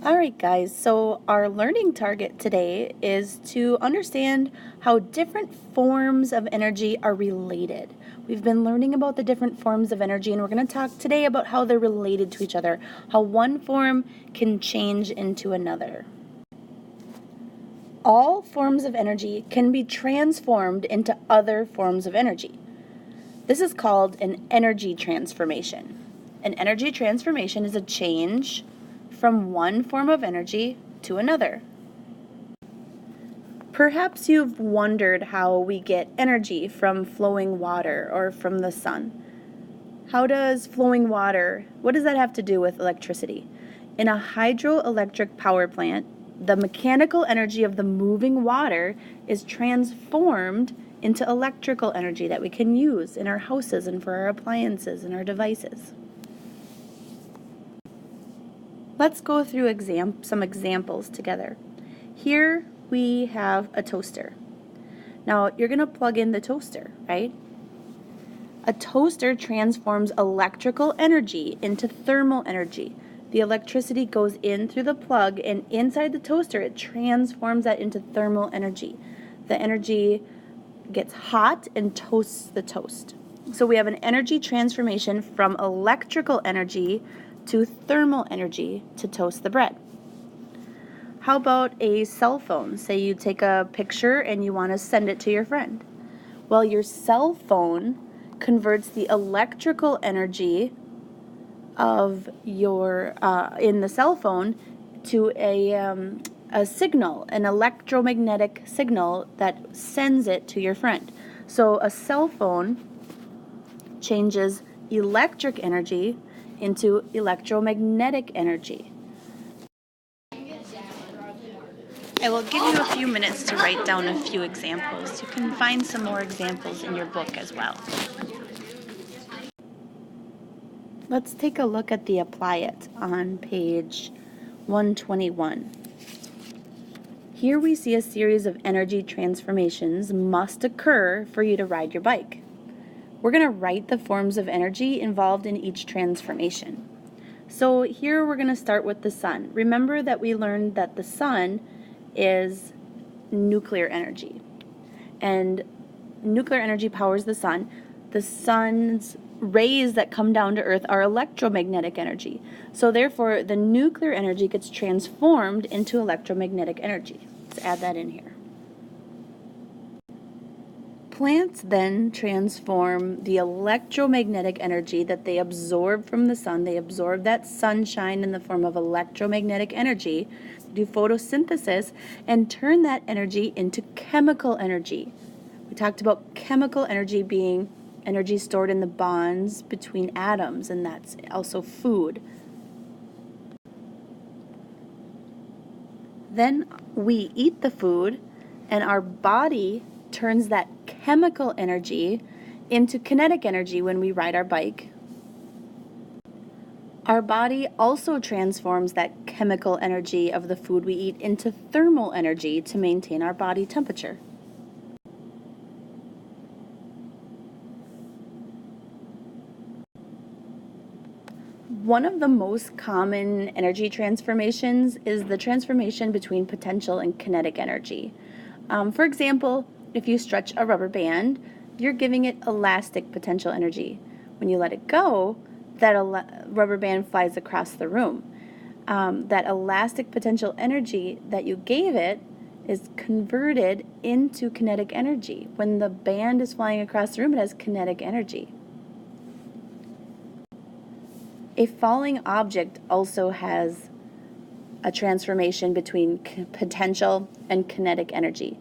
All right, guys, so our learning target today is to understand how different forms of energy are related. We've been learning about the different forms of energy, and we're going to talk today about how they're related to each other, how one form can change into another. All forms of energy can be transformed into other forms of energy. This is called an energy transformation. An energy transformation is a change from one form of energy to another. Perhaps you've wondered how we get energy from flowing water or from the sun. How does flowing water, what does that have to do with electricity? In a hydroelectric power plant, the mechanical energy of the moving water is transformed into electrical energy that we can use in our houses and for our appliances and our devices. Let's go through some examples together. Here we have a toaster. Now you're going to plug in the toaster, right? A toaster transforms electrical energy into thermal energy. The electricity goes in through the plug, and inside the toaster it transforms that into thermal energy. The energy gets hot and toasts the toast. So we have an energy transformation from electrical energy to thermal energy to toast the bread. How about a cell phone? Say you take a picture and you want to send it to your friend. Well, your cell phone converts the electrical energy of your in the cell phone to a signal, an electromagnetic signal that sends it to your friend. So a cell phone changes electric energy into electromagnetic energy. I will give you a few minutes to write down a few examples. You can find some more examples in your book as well. Let's take a look at the Apply It on page 121. Here we see a series of energy transformations must occur for you to ride your bike. We're going to write the forms of energy involved in each transformation. So here we're going to start with the sun. Remember that we learned that the sun is nuclear energy, and nuclear energy powers the sun. The sun's rays that come down to Earth are electromagnetic energy. So therefore, the nuclear energy gets transformed into electromagnetic energy. Let's add that in here. Plants then transform the electromagnetic energy that they absorb from the sun. They absorb that sunshine in the form of electromagnetic energy, do photosynthesis, and turn that energy into chemical energy. We talked about chemical energy being energy stored in the bonds between atoms, and that's also food. Then we eat the food, and our body turns that chemical energy into kinetic energy when we ride our bike. Our body also transforms that chemical energy of the food we eat into thermal energy to maintain our body temperature. One of the most common energy transformations is the transformation between potential and kinetic energy. For example, if you stretch a rubber band, you're giving it elastic potential energy. When you let it go, that rubber band flies across the room. That elastic potential energy that you gave it is converted into kinetic energy. When the band is flying across the room, it has kinetic energy. A falling object also has a transformation between potential and kinetic energy.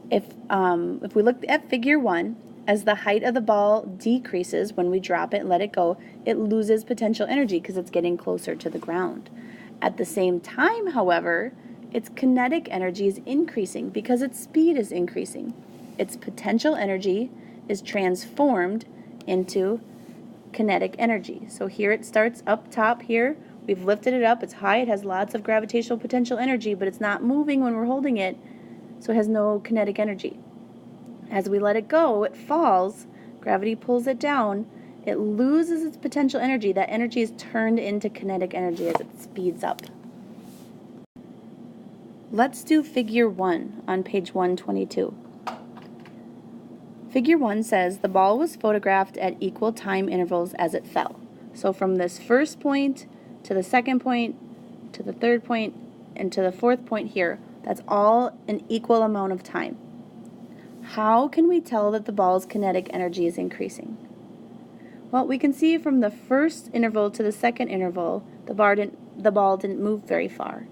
If we look at figure 1, as the height of the ball decreases when we drop it and let it go, it loses potential energy because it's getting closer to the ground. At the same time, however, its kinetic energy is increasing because its speed is increasing. Its potential energy is transformed into kinetic energy. So here it starts up top here. We've lifted it up. It's high. It has lots of gravitational potential energy, but it's not moving when we're holding it, so it has no kinetic energy. As we let it go, it falls. Gravity pulls it down. It loses its potential energy. That energy is turned into kinetic energy as it speeds up. Let's do figure 1 on page 122. Figure 1 says the ball was photographed at equal time intervals as it fell. So from this first point to the second point to the third point and to the fourth point here, that's all an equal amount of time. How can we tell that the ball's kinetic energy is increasing? Well, we can see from the first interval to the second interval, the ball didn't move very far.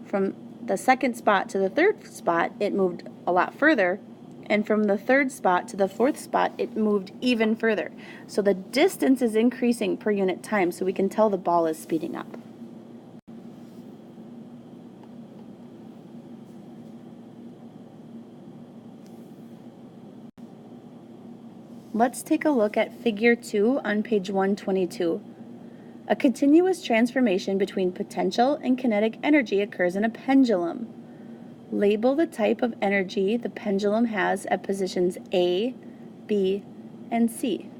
From the second spot to the third spot, it moved a lot further. And from the third spot to the fourth spot, it moved even further. So the distance is increasing per unit time, so we can tell the ball is speeding up. Let's take a look at figure 2 on page 122. A continuous transformation between potential and kinetic energy occurs in a pendulum. Label the type of energy the pendulum has at positions A, B, and C.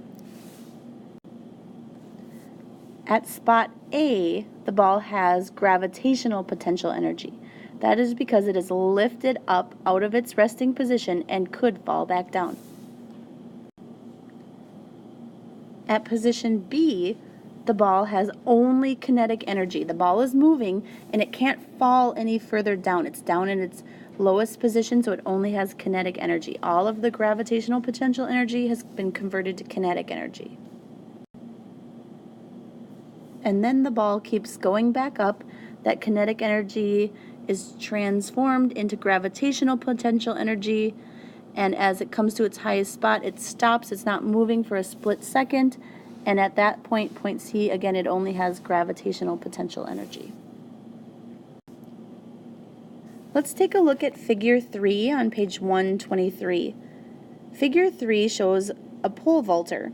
At spot A, the ball has gravitational potential energy. That is because it is lifted up out of its resting position and could fall back down. At position B, the ball has only kinetic energy. The ball is moving and it can't fall any further down. It's down in its lowest position, so it only has kinetic energy. All of the gravitational potential energy has been converted to kinetic energy. And then the ball keeps going back up. That kinetic energy is transformed into gravitational potential energy, and as it comes to its highest spot, it stops. It's not moving for a split second. And at that point, point C, again, it only has gravitational potential energy. Let's take a look at figure 3 on page 123. Figure 3 shows a pole vaulter.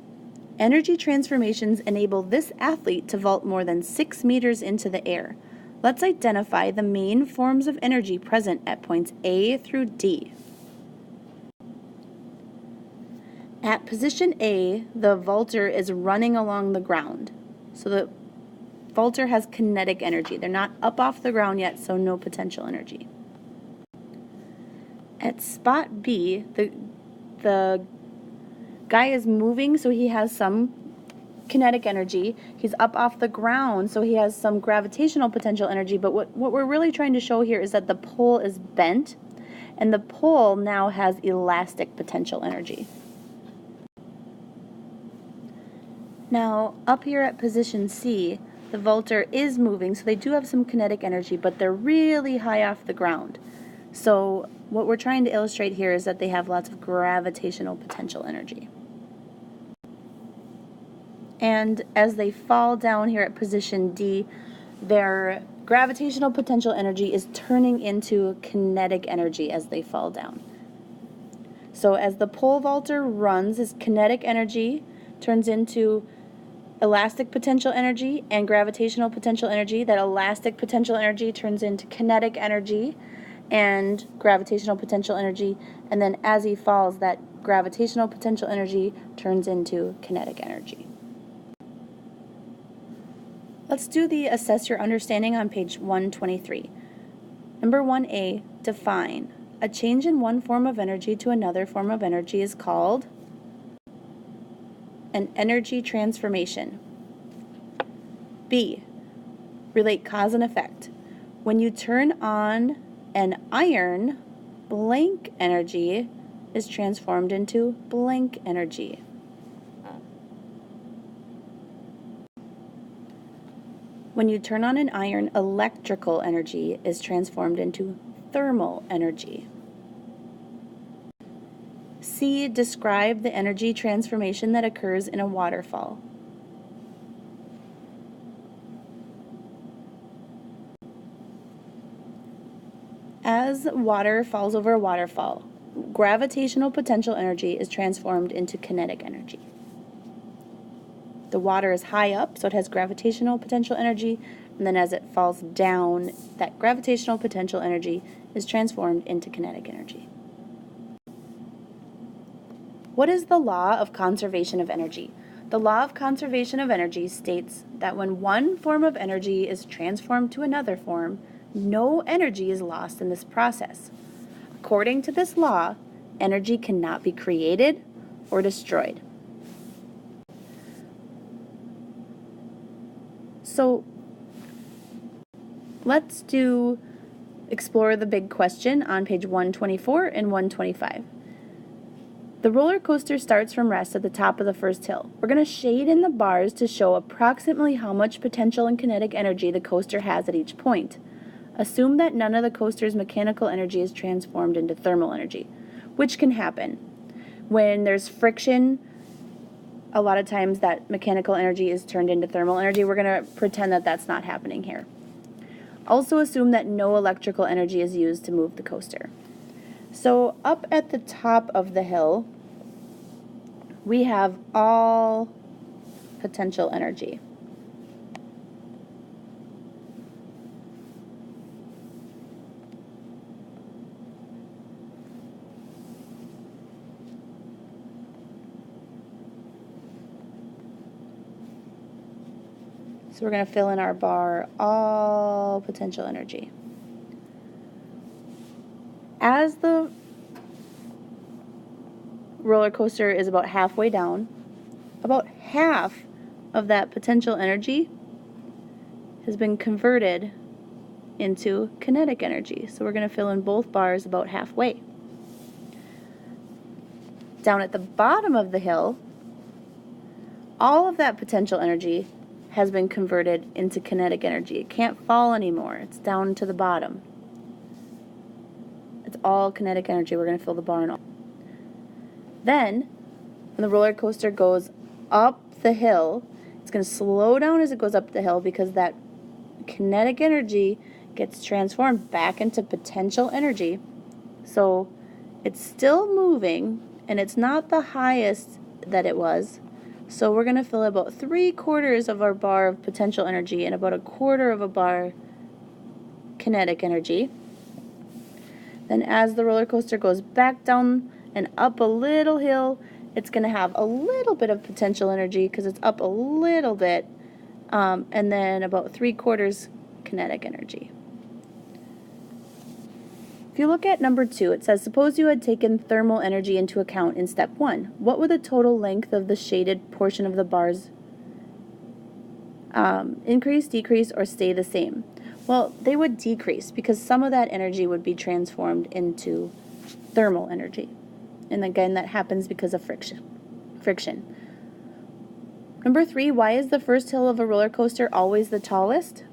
Energy transformations enable this athlete to vault more than 6 meters into the air. Let's identify the main forms of energy present at points A through D. At position A, the vaulter is running along the ground. So the vaulter has kinetic energy. They're not up off the ground yet, so no potential energy. At spot B, the guy is moving, so he has some kinetic energy. He's up off the ground, so he has some gravitational potential energy. But what we're really trying to show here is that the pole is bent, and the pole now has elastic potential energy. Now, up here at position C, the vaulter is moving, so they do have some kinetic energy, but they're really high off the ground. So what we're trying to illustrate here is that they have lots of gravitational potential energy. And as they fall down here at position D, their gravitational potential energy is turning into kinetic energy as they fall down. So as the pole vaulter runs, his kinetic energy turns into elastic potential energy and gravitational potential energy. That elastic potential energy turns into kinetic energy and gravitational potential energy, and then as he falls, that gravitational potential energy turns into kinetic energy. Let's do the assess your understanding on page 123. Number 1A, define. A change in one form of energy to another form of energy is called an energy transformation. B, relate cause and effect. When you turn on an iron, blank energy is transformed into blank energy. When you turn on an iron, electrical energy is transformed into thermal energy. C, describe the energy transformation that occurs in a waterfall. As water falls over a waterfall, gravitational potential energy is transformed into kinetic energy. The water is high up, so it has gravitational potential energy, and then as it falls down, that gravitational potential energy is transformed into kinetic energy. What is the law of conservation of energy? The law of conservation of energy states that when one form of energy is transformed to another form, No energy is lost in this process. According to this law, energy cannot be created or destroyed. So let's explore the big question on page 124 and 125. The roller coaster starts from rest at the top of the first hill. We're going to shade in the bars to show approximately how much potential and kinetic energy the coaster has at each point. Assume that none of the coaster's mechanical energy is transformed into thermal energy, which can happen. When there's friction, a lot of times that mechanical energy is turned into thermal energy. We're going to pretend that that's not happening here. Also assume that no electrical energy is used to move the coaster. So up at the top of the hill, we have all potential energy. So we're going to fill in our bar, all potential energy. As the roller coaster is about halfway down, about half of that potential energy has been converted into kinetic energy. So we're going to fill in both bars about halfway. Down at the bottom of the hill, all of that potential energy has been converted into kinetic energy. It can't fall anymore. It's down to the bottom. It's all kinetic energy. We're going to fill the bar in all. Then, when the roller coaster goes up the hill, it's going to slow down as it goes up the hill because that kinetic energy gets transformed back into potential energy. So it's still moving, and it's not the highest that it was. So we're going to fill about 3/4 of our bar of potential energy and about 1/4 of a bar kinetic energy. Then as the roller coaster goes back down and up a little hill, it's going to have a little bit of potential energy because it's up a little bit, and then about 3/4 kinetic energy. If you look at number 2, it says, suppose you had taken thermal energy into account in step 1. What would the total length of the shaded portion of the bars increase, decrease, or stay the same? Well, they would decrease because some of that energy would be transformed into thermal energy. And again, that happens because of friction. Number 3, why is the first hill of a roller coaster always the tallest?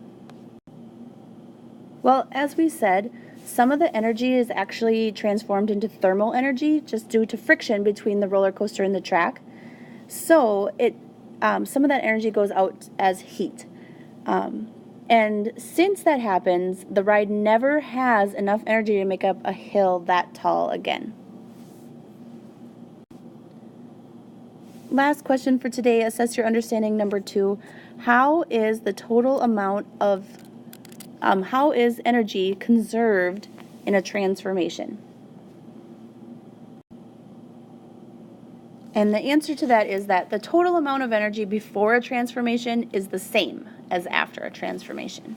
Well, as we said, some of the energy is actually transformed into thermal energy just due to friction between the roller coaster and the track. So some of that energy goes out as heat. And since that happens, the ride never has enough energy to make up a hill that tall again. Last question for today, assess your understanding number 2. How is energy conserved in a transformation? And the answer to that is that the total amount of energy before a transformation is the same as after a transformation.